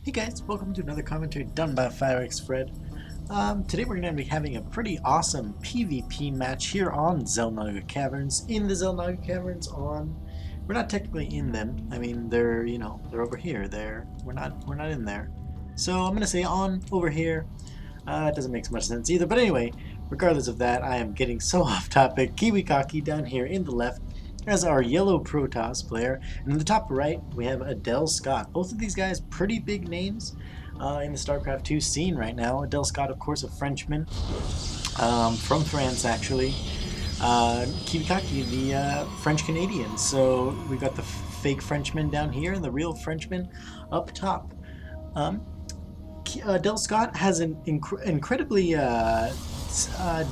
Hey guys, welcome to another commentary done by Firexfred. Today we're going to be having a pretty awesome PvP match here on Xel'naga Caverns. In the Xel'naga Caverns we're not technically in them. I mean, they're over here. We're not in there. So I'm going to say on over here. It doesn't make much sense either. But anyway, regardless of that, I am getting so off topic. KiWiKaKi down here in the left as our yellow Protoss player. And in the top right, we have Adelscott. Both of these guys, pretty big names in the StarCraft 2 scene right now. Adelscott, of course, a Frenchman from France, actually. KiWiKaKi, the French Canadian. So we've got the fake Frenchman down here and the real Frenchman up top. Adelscott has an incredibly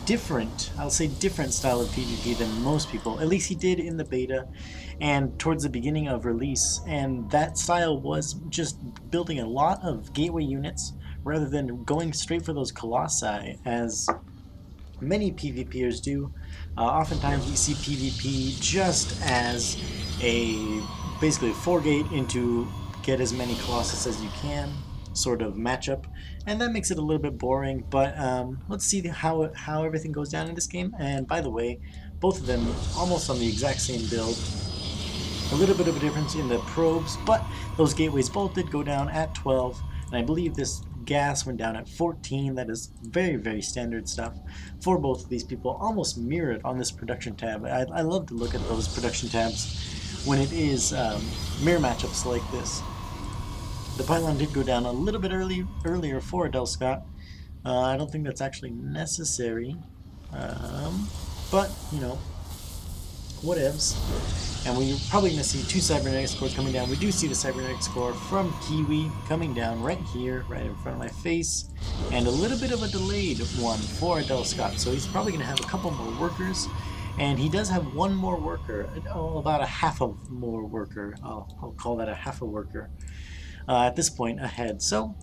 different, I'll say different style of PvP than most people. At least he did in the beta and towards the beginning of release. And that style was just building a lot of gateway units rather than going straight for those colossi, as many PvPers do. Oftentimes we see PvP just as a basically 4-gate into get as many colossus as you can sort of matchup, and that makes it a little bit boring. But let's see how everything goes down in this game. And by the way, both of them almost on the exact same build. A little bit of a difference in the probes, but those gateways both did go down at 12, and I believe this gas went down at 14. That is very, very standard stuff for both of these people, almost mirrored on this production tab. I love to look at those production tabs when it is mirror matchups like this. The pylon did go down a little bit earlier for Adelscott. I don't think that's actually necessary, but you know, whatevs. And we're probably going to see two cybernetics cores coming down. We do see the cybernetics core from Kiwi coming down right here, right in front of my face, and a little bit of a delayed one for Adelscott. So he's probably going to have a couple more workers, and he does have one more worker, about a half of more worker. I'll call that a half a worker. At this point ahead. So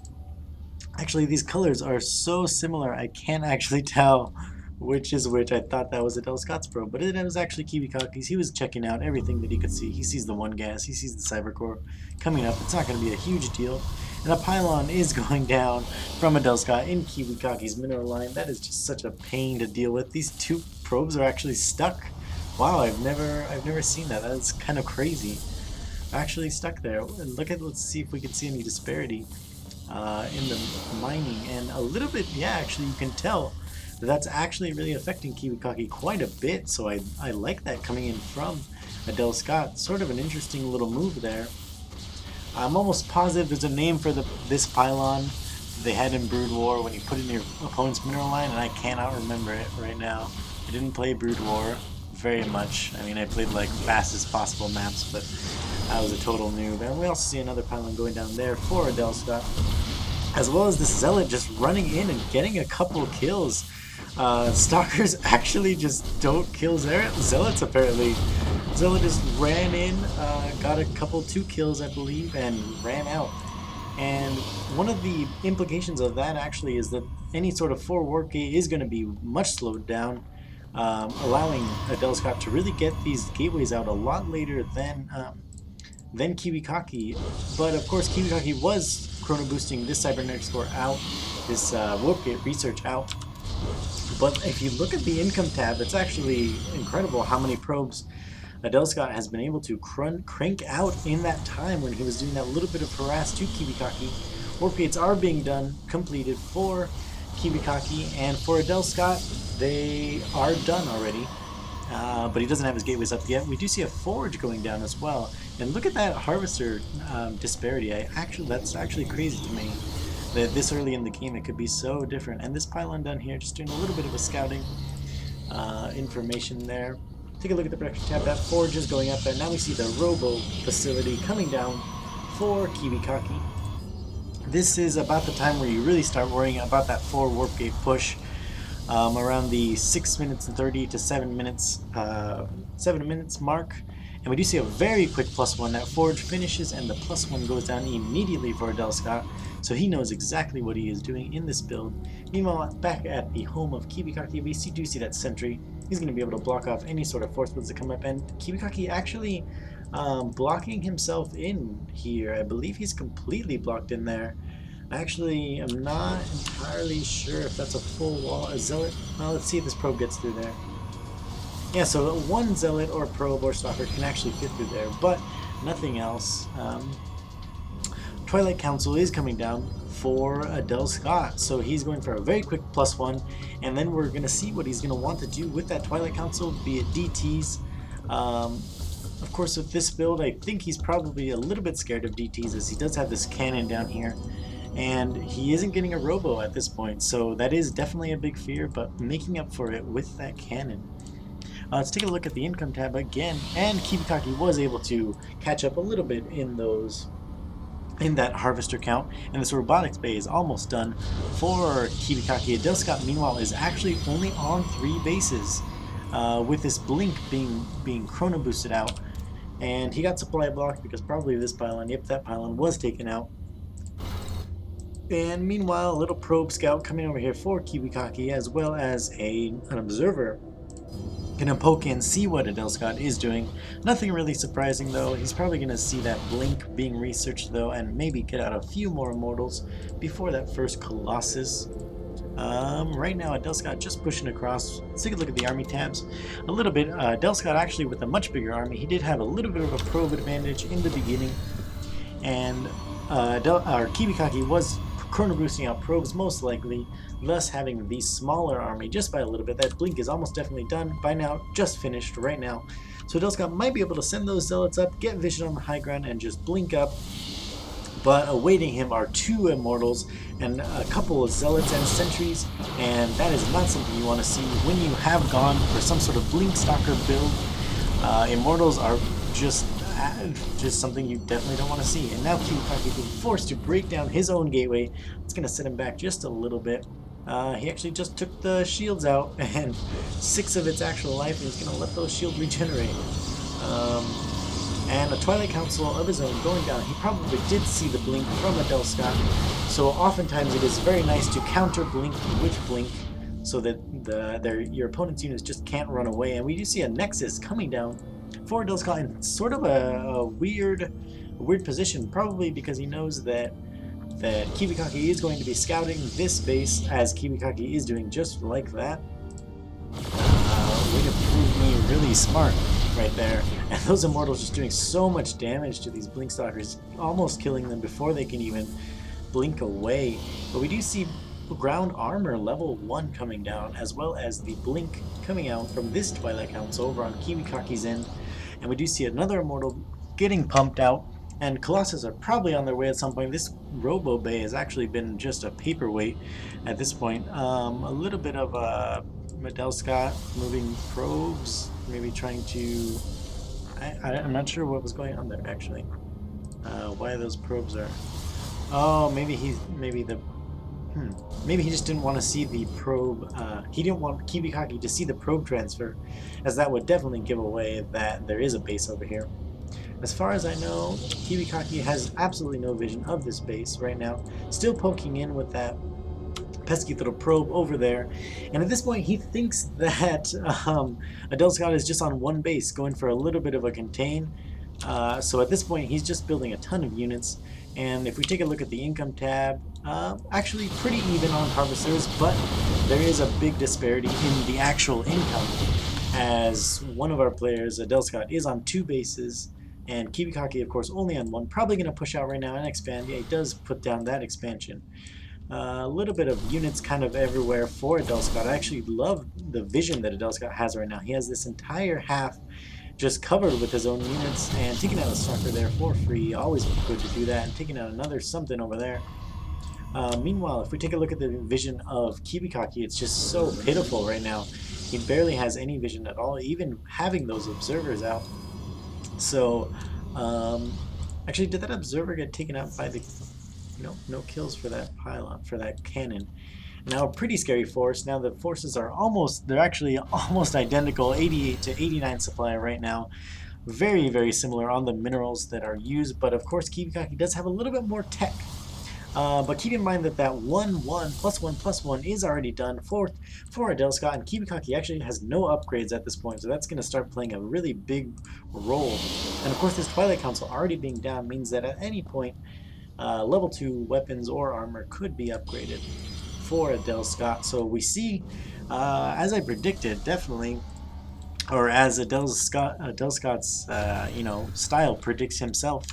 actually these colors are so similar I can't actually tell which is which. I thought that was Adelscott's probe, but it was actually KiWiKaKi's. He was checking out everything that he could see. He sees the one gas, he sees the cyber core coming up. It's not going to be a huge deal. And a pylon is going down from Adelscott in KiWiKaKi's mineral line. That is just such a pain to deal with. These two probes are actually stuck. Wow, I've never seen that. That's kind of crazy. Actually stuck there. Let's see if we can see any disparity in the mining, and a little bit, yeah, actually you can tell that that's actually really affecting KiWiKaKi quite a bit. So I like that coming in from Adelscott. Sort of an interesting little move there. I'm almost positive there's a name for this pylon they had in Brood War when you put it in your opponent's mineral line, and I cannot remember it right now. I didn't play Brood War very much. I mean, I played like fastest possible maps, but I was a total noob. And we also see another pylon going down there for Adelscott, as well as this Zealot just running in and getting a couple kills. Stalkers actually just don't kill Zealots apparently. Zealot just ran in, got a couple, 2 kills I believe, and ran out. And one of the implications of that actually is that any sort of 4 warp gate is going to be much slowed down, allowing Adelscott to really get these gateways out a lot later than KiWiKaKi. But of course KiWiKaKi was chrono boosting this cybernetics core out, this warp gate research out. But if you look at the income tab, it's actually incredible how many probes Adelscott has been able to crank out in that time when he was doing that little bit of harass to KiWiKaKi. Warp gates are being completed for KiWiKaKi, and for Adelscott, they are done already. But he doesn't have his gateways up yet. We do see a forge going down as well. And look at that harvester disparity. That's actually crazy to me that this early in the game it could be so different. And this pylon down here just doing a little bit of a scouting information there. Take a look at the production tab. That forge is going up, and now we see the robo facility coming down for KiWiKaKi. This is about the time where you really start worrying about that 4 warp gate push. Around the 6 minutes and 30 to 7 minutes mark, and we do see a very quick +1. That forge finishes and the +1 goes down immediately for Adelscott, so he knows exactly what he is doing in this build. Meanwhile, back at the home of KiWiKaKi, we do see that sentry. He's going to be able to block off any sort of force builds that come up, and KiWiKaKi actually blocking himself in here. I believe he's completely blocked in there. Actually, I'm not entirely sure if that's a full wall. A zealot? Well, let's see if this probe gets through there. Yeah, so one zealot or probe or stalker can actually fit through there, but nothing else. Twilight Council is coming down for Adelscott, so he's going for a very quick +1, and then we're going to see what he's going to want to do with that Twilight Council, be it DTs. Of course, with this build, I think he's probably a little bit scared of DTs, as he does have this cannon down here, and he isn't getting a robo at this point, so that is definitely a big fear, but making up for it with that cannon. Let's take a look at the income tab again, and KiWiKaKi was able to catch up a little bit in that harvester count, and this robotics bay is almost done for KiWiKaKi. Adelscott, meanwhile, is actually only on 3 bases, with this blink being chrono boosted out, and he got supply blocked because probably this pylon, yep, that pylon was taken out. And meanwhile, a little probe scout coming over here for KiWiKaKi, as well as an observer. Gonna poke and see what Adelscott is doing. Nothing really surprising though. He's probably gonna see that blink being researched though, and maybe get out a few more immortals before that first Colossus. Right now Adelscott just pushing across. Let's take a look at the army tabs. A little bit. Adelscott actually with a much bigger army. He did have a little bit of a probe advantage in the beginning, and KiWiKaKi was chrono boosting out probes most likely, thus having the smaller army just by a little bit. That blink is almost definitely done by now, just finished right now. So Adelscott might be able to send those zealots up, get vision on the high ground, and just blink up. But awaiting him are 2 immortals and a couple of zealots and sentries, and that is not something you want to see when you have gone for some sort of blink stalker build. Immortals are just something you definitely don't want to see. And now KiWiKaKi being forced to break down his own gateway. It's going to set him back just a little bit. He actually just took the shields out, and 6 of its actual life, and he's going to let those shields regenerate. And a Twilight Council of his own going down. He probably did see the blink from Adelscott, so oftentimes it is very nice to counter blink with blink, so that your opponent's units just can't run away. And we do see a Nexus coming down for Adelscott in sort of a weird position, probably because he knows that KiWiKaKi is going to be scouting this base, as KiWiKaKi is doing just like that. Way to prove me really smart right there. And those immortals just doing so much damage to these blink stalkers, almost killing them before they can even blink away. But we do see ground armor level 1 coming down, as well as the blink coming out from this Twilight Council over on KiWiKaKi's end. And we do see another immortal getting pumped out, and Colossus are probably on their way at some point. This Robo Bay has actually been just a paperweight at this point. A little bit of Adelscott moving probes, maybe trying to... I'm not sure what was going on there actually. Why those probes are... Oh, maybe he just didn't want to see the probe. He didn't want KiWiKaKi to see the probe transfer, as that would definitely give away that there is a base over here. As far as I know, KiWiKaKi has absolutely no vision of this base right now. Still poking in with that pesky little probe over there. And at this point, he thinks that Adelscott is just on 1 base, going for a little bit of a contain. So at this point, he's just building a ton of units. And if we take a look at the income tab, actually pretty even on harvesters, but there is a big disparity in the actual income, as one of our players, Adelscott, is on 2 bases, and KiWiKaKi, of course, only on 1. Probably going to push out right now and expand. Yeah, he does put down that expansion. A little bit of units kind of everywhere for Adelscott. I actually love the vision that Adelscott has right now. He has this entire half just covered with his own units, and taking out a stalker there for free, always good to do that, and taking out another something over there. Meanwhile, if we take a look at the vision of KiWiKaKi, it's just so pitiful right now. He barely has any vision at all, even having those observers out. So, actually, did that observer get taken out by the... No kills for that pylon, for that cannon. Now, a pretty scary force. Now the forces are they're actually almost identical, 88 to 89 supply right now. Very, very similar on the minerals that are used, but of course KiWiKaKi does have a little bit more tech. But keep in mind that that 1/1 +1/+1 is already done for Adelscott, and KiWiKaKi actually has no upgrades at this point, so that's going to start playing a really big role. And of course, this Twilight Council already being down means that at any point, level 2 weapons or armor could be upgraded for Adelscott. So we see, as I predicted, definitely, or as Adelscott's style predicts himself,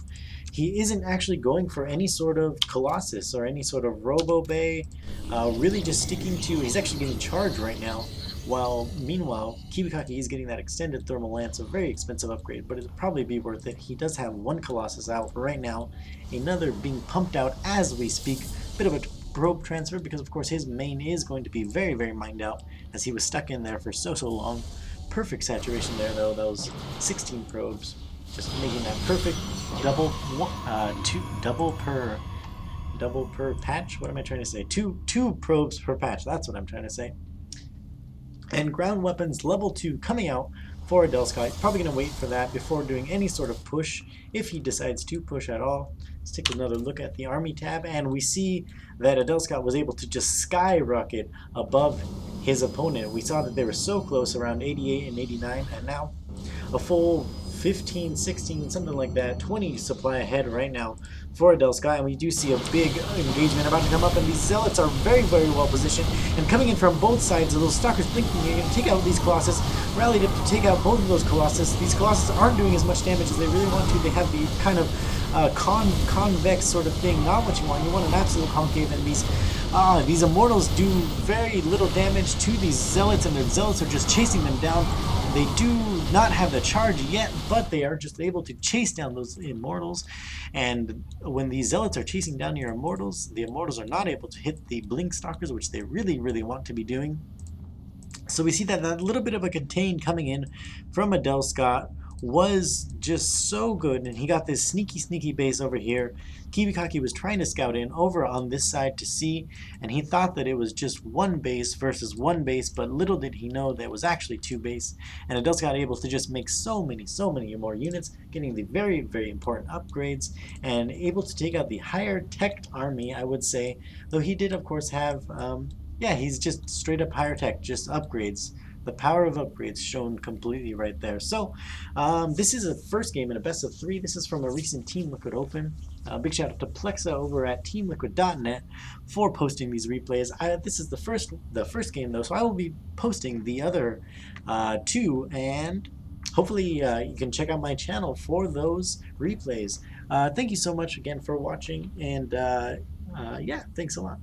he isn't actually going for any sort of Colossus or any sort of Robo Bay. Really just sticking to, he's actually getting charged right now. While meanwhile, KiWiKaKi is getting that extended thermal lance, a very expensive upgrade, but it'll probably be worth it. He does have one Colossus out right now, another being pumped out as we speak. Bit of a probe transfer because of course his main is going to be very, very mined out as he was stuck in there for so long. Perfect saturation there though, those 16 probes, just making that perfect double double per patch. What am I trying to say? Two probes per patch. That's what I'm trying to say. And ground weapons level 2 coming out for Adelscott. He's probably going to wait for that before doing any sort of push, if he decides to push at all. Let's take another look at the army tab, and we see that Adelscott was able to just skyrocket above his opponent. We saw that they were so close, around 88 and 89, and now a full 15, 16, something like that, 20 supply ahead right now for Adelscott, and we do see a big engagement about to come up, and these Zealots are very, very well positioned, and coming in from both sides, those Stalkers blinking, you're going to take out these Colossus, rallied up to take out both of those Colossus. These Colossus aren't doing as much damage as they really want to. They have the kind of convex sort of thing, not what you want. You want an absolute concave, and these Immortals do very little damage to these Zealots, and the Zealots are just chasing them down. They do not have the charge yet, but they are just able to chase down those Immortals. And when these Zealots are chasing down your Immortals, the Immortals are not able to hit the Blink Stalkers, which they really, really want to be doing. So we see that that little bit of a contain coming in from Adelscott was just so good, and he got this sneaky base over here. KiWiKaKi was trying to scout in over on this side to see, and he thought that it was just one base versus one base, but little did he know that it was actually two base, and Adelscott able to just make so many more units, getting the very, very important upgrades, and able to take out the higher tech army, I would say, though he did of course have yeah, he's just straight up higher tech, just upgrades. The power of upgrades shown completely right there. So, this is a first game in a best of 3. This is from a recent Team Liquid Open. Big shout out to Plexa over at TeamLiquid.net for posting these replays. This is the first game though, so I will be posting the other two, and hopefully you can check out my channel for those replays. Thank you so much again for watching, and yeah, thanks a lot.